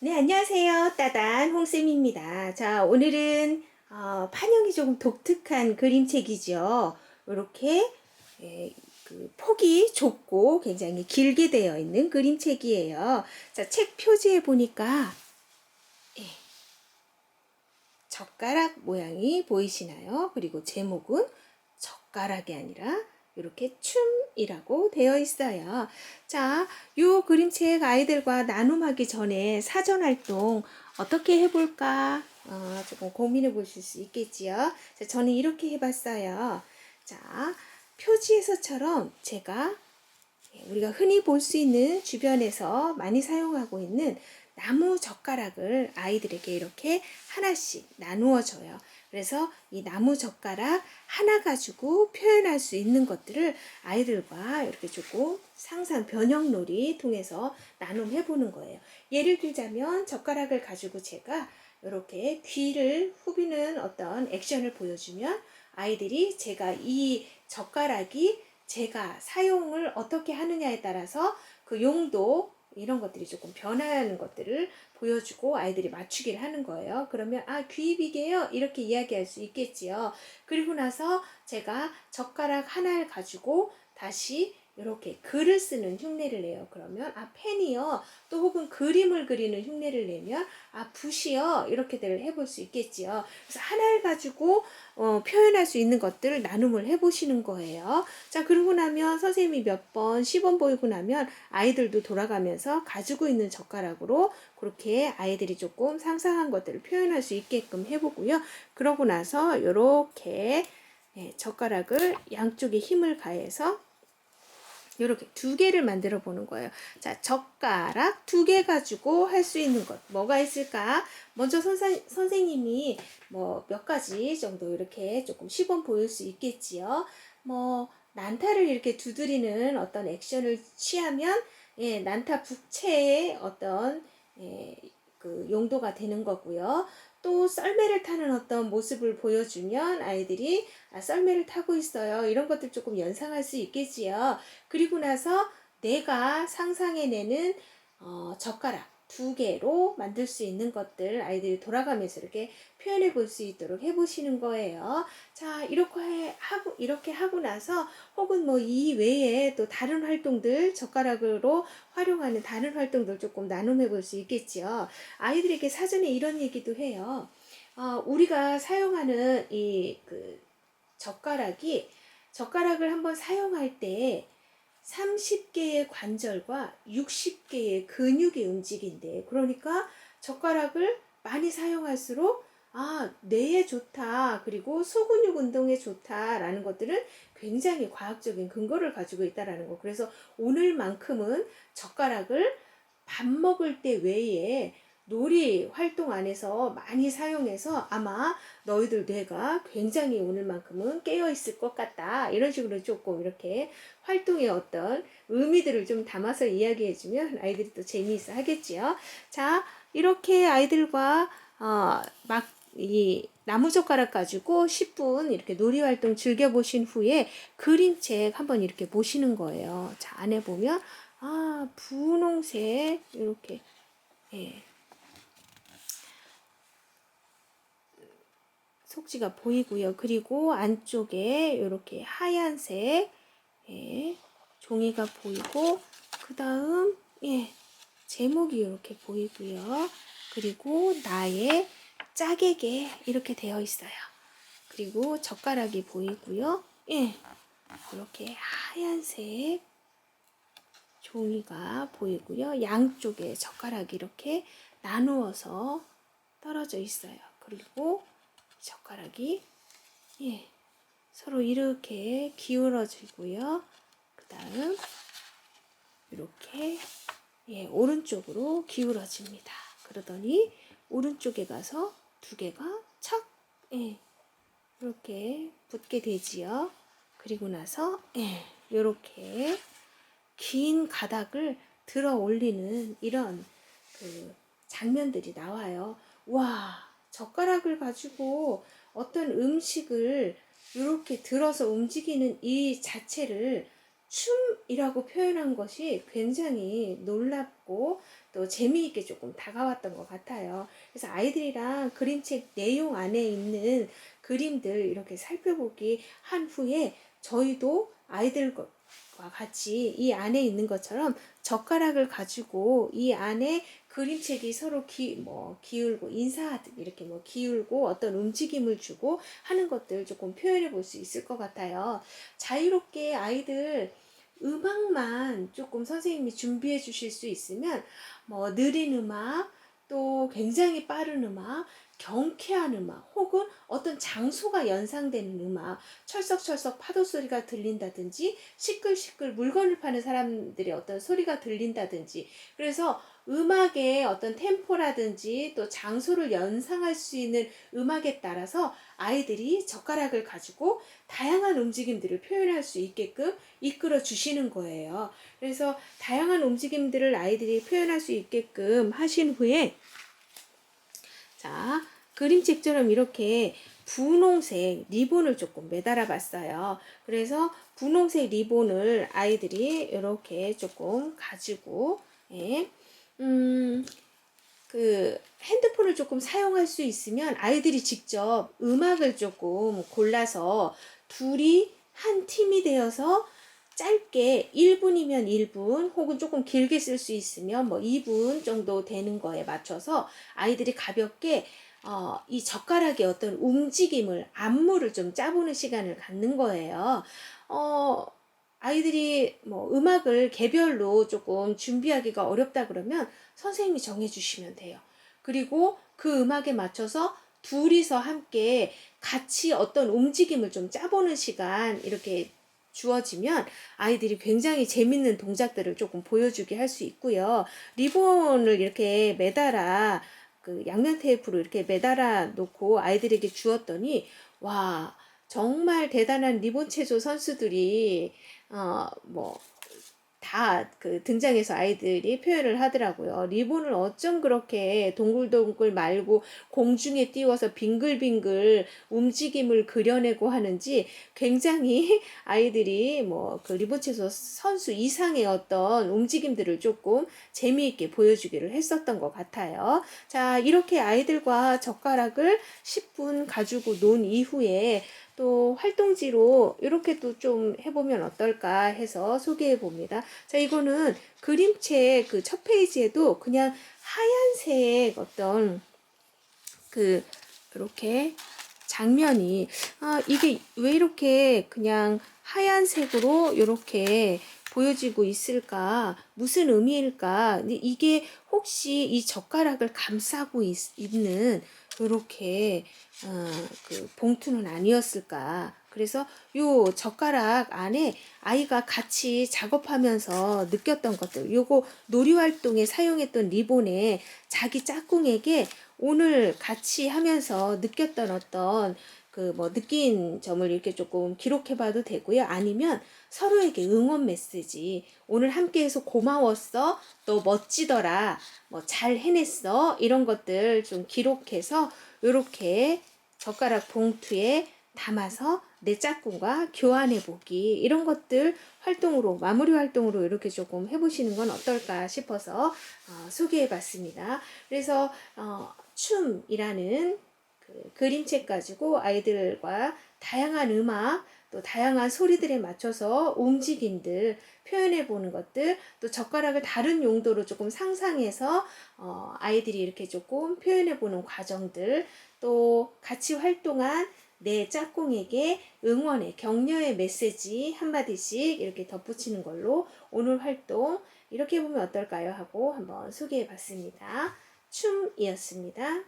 네, 안녕하세요. 따단 홍쌤입니다. 자, 오늘은 판형이 조금 독특한 그림책이죠. 이렇게 폭이 좁고 굉장히 길게 되어 있는 그림책이에요. 자, 책 표지에 보니까 예, 젓가락 모양이 보이시나요? 그리고 제목은 젓가락이 아니라 이렇게 춤이라고 되어 있어요. 자, 요 그림책 아이들과 나눔하기 전에 사전 활동 어떻게 해볼까? 조금 고민해 보실 수 있겠지요. 자, 저는 이렇게 해봤어요. 자, 표지에서처럼 제가 우리가 흔히 볼 수 있는 주변에서 많이 사용하고 있는 나무 젓가락을 아이들에게 이렇게 하나씩 나누어 줘요. 그래서 이 나무 젓가락 하나 가지고 표현할 수 있는 것들을 아이들과 이렇게 조금 상상 변형놀이 통해서 나눔해 보는 거예요. 예를 들자면 젓가락을 가지고 제가 이렇게 귀를 후비는 어떤 액션을 보여주면 아이들이 제가 이 젓가락이 제가 사용을 어떻게 하느냐에 따라서 그 용도 이런 것들이 조금 변하는 것들을 보여주고 아이들이 맞추기를 하는 거예요. 그러면 귀입이게요 이렇게 이야기할 수 있겠지요. 그리고 나서 제가 젓가락 하나를 가지고 다시 이렇게 글을 쓰는 흉내를 내요. 그러면 펜이요. 또 혹은 그림을 그리는 흉내를 내면 붓이요. 이렇게들 해볼 수 있겠지요. 그래서 하나를 가지고 표현할 수 있는 것들을 나눔을 해보시는 거예요. 자, 그러고 나면 선생님이 몇 번 시범 보이고 나면 아이들도 돌아가면서 가지고 있는 젓가락으로 그렇게 아이들이 조금 상상한 것들을 표현할 수 있게끔 해보고요. 그러고 나서 이렇게 젓가락을 양쪽에 힘을 가해서 이렇게 두 개를 만들어 보는 거예요. 자, 젓가락 두 개 가지고 할 수 있는 것 뭐가 있을까? 먼저 선생님이 뭐 몇 가지 정도 이렇게 조금 시범 보일 수 있겠지요. 뭐 난타를 이렇게 두드리는 어떤 액션을 취하면 난타 북체의 어떤 그 용도가 되는 거고요. 또 썰매를 타는 어떤 모습을 보여주면 아이들이 썰매를 타고 있어요. 이런 것들 조금 연상할 수 있겠지요. 그리고 나서 내가 상상해내는 젓가락 두 개로 만들 수 있는 것들 아이들이 돌아가면서 이렇게 표현해 볼 수 있도록 해보시는 거예요. 자, 이렇게 하고 나서 혹은 뭐 이 외에 또 다른 활동들 젓가락으로 활용하는 다른 활동들 조금 나눔해 볼 수 있겠지요. 아이들에게 사전에 이런 얘기도 해요. 우리가 사용하는 젓가락을 한번 사용할 때 30개의 관절과 60개의 근육이 움직인대. 그러니까 젓가락을 많이 사용할수록 뇌에 좋다. 그리고 소근육 운동에 좋다라는 것들은 굉장히 과학적인 근거를 가지고 있다라는 거. 그래서 오늘만큼은 젓가락을 밥 먹을 때 외에 놀이 활동 안에서 많이 사용해서 아마 너희들 뇌가 굉장히 오늘만큼은 깨어있을 것 같다. 이런 식으로 조금 이렇게 활동의 어떤 의미들을 좀 담아서 이야기해주면 아이들이 또 재미있어 하겠지요. 자, 이렇게 아이들과 이 나무젓가락 가지고 10분 이렇게 놀이활동 즐겨보신 후에 그림책 한번 이렇게 보시는 거예요. 자, 안에 보면 분홍색 이렇게 속지가 보이고요. 그리고 안쪽에 이렇게 하얀색 종이가 보이고 그 다음 제목이 이렇게 보이고요. 그리고 나의 짝에게 이렇게 되어 있어요. 그리고 젓가락이 보이고요. 이렇게 하얀색 종이가 보이고요. 양쪽에 젓가락이 이렇게 나누어서 떨어져 있어요. 그리고 젓가락이 서로 이렇게 기울어지고요. 그 다음 이렇게 오른쪽으로 기울어집니다. 그러더니 오른쪽에 가서 두 개가 착 이렇게 붙게 되지요. 그리고 나서 이렇게 긴 가닥을 들어 올리는 이런 그 장면들이 나와요. 와, 젓가락을 가지고 어떤 음식을 이렇게 들어서 움직이는 이 자체를 춤이라고 표현한 것이 굉장히 놀랍고 또 재미있게 조금 다가왔던 것 같아요. 그래서 아이들이랑 그림책 내용 안에 있는 그림들 이렇게 살펴보기 한 후에 저희도 아이들과 같이 이 안에 있는 것처럼 젓가락을 가지고 이 안에 그림책이 서로 기울고 인사하듯 이렇게 기울고 어떤 움직임을 주고 하는 것들 조금 표현해 볼 수 있을 것 같아요. 자유롭게 아이들 음악만 조금 선생님이 준비해 주실 수 있으면 느린 음악, 또 굉장히 빠른 음악, 경쾌한 음악, 혹은 어떤 장소가 연상되는 음악, 철썩철썩 파도 소리가 들린다든지 시끌시끌 물건을 파는 사람들의 어떤 소리가 들린다든지, 그래서 음악의 어떤 템포라든지 또 장소를 연상할 수 있는 음악에 따라서 아이들이 젓가락을 가지고 다양한 움직임들을 표현할 수 있게끔 이끌어 주시는 거예요. 그래서 다양한 움직임들을 아이들이 표현할 수 있게끔 하신 후에, 자, 그림책처럼 이렇게 분홍색 리본을 조금 매달아 봤어요. 그래서 분홍색 리본을 아이들이 이렇게 조금 가지고, 예, 핸드폰을 조금 사용할 수 있으면 아이들이 직접 음악을 조금 골라서 둘이 한 팀이 되어서 짧게 1분이면 1분 혹은 조금 길게 쓸 수 있으면 2분 정도 되는 거에 맞춰서 아이들이 가볍게 이 젓가락의 어떤 움직임을 안무를 좀 짜보는 시간을 갖는 거예요. 아이들이 음악을 개별로 조금 준비하기가 어렵다 그러면 선생님이 정해주시면 돼요. 그리고 그 음악에 맞춰서 둘이서 함께 같이 어떤 움직임을 좀 짜보는 시간 이렇게 주어지면 아이들이 굉장히 재밌는 동작들을 조금 보여주게 할 수 있고요. 리본을 이렇게 매달아 양면 테이프로 이렇게 매달아 놓고 아이들에게 주었더니 와, 정말 대단한 리본 체조 선수들이 다 등장해서 아이들이 표현을 하더라고요. 리본을 어쩜 그렇게 동글동글 말고 공중에 띄워서 빙글빙글 움직임을 그려내고 하는지 굉장히 아이들이 그 리본 체조 선수 이상의 어떤 움직임들을 조금 재미있게 보여주기를 했었던 것 같아요. 자, 이렇게 아이들과 젓가락을 10분 가지고 논 이후에 또 활동지로 이렇게 또 좀 해보면 어떨까 해서 소개해 봅니다. 자, 이거는 그림책 그 첫 페이지에도 그냥 하얀색 어떤 이렇게 장면이 이게 왜 이렇게 그냥 하얀색으로 이렇게 보여지고 있을까? 무슨 의미일까? 이게 혹시 이 젓가락을 감싸고 있는 이렇게 봉투는 아니었을까? 그래서 요 젓가락 안에 아이가 같이 작업하면서 느꼈던 것들, 요거 놀이활동에 사용했던 리본에 자기 짝꿍에게 오늘 같이 하면서 느꼈던 어떤 느낀 점을 이렇게 조금 기록해 봐도 되고요. 아니면 서로에게 응원 메시지, 오늘 함께해서 고마웠어, 너 멋지더라, 잘 해냈어, 이런 것들 좀 기록해서 요렇게 젓가락 봉투에 담아서 내 짝꿍과 교환해 보기, 이런 것들 활동으로, 마무리 활동으로 이렇게 조금 해보시는 건 어떨까 싶어서 소개해 봤습니다. 그래서 춤이라는 그림책 가지고 아이들과 다양한 음악, 또 다양한 소리들에 맞춰서 움직임들 표현해 보는 것들, 또 젓가락을 다른 용도로 조금 상상해서 아이들이 이렇게 조금 표현해 보는 과정들, 또 같이 활동한 내 짝꿍에게 응원의 격려의 메시지 한마디씩 이렇게 덧붙이는 걸로 오늘 활동 이렇게 보면 어떨까요? 하고 한번 소개해 봤습니다. 춤이었습니다.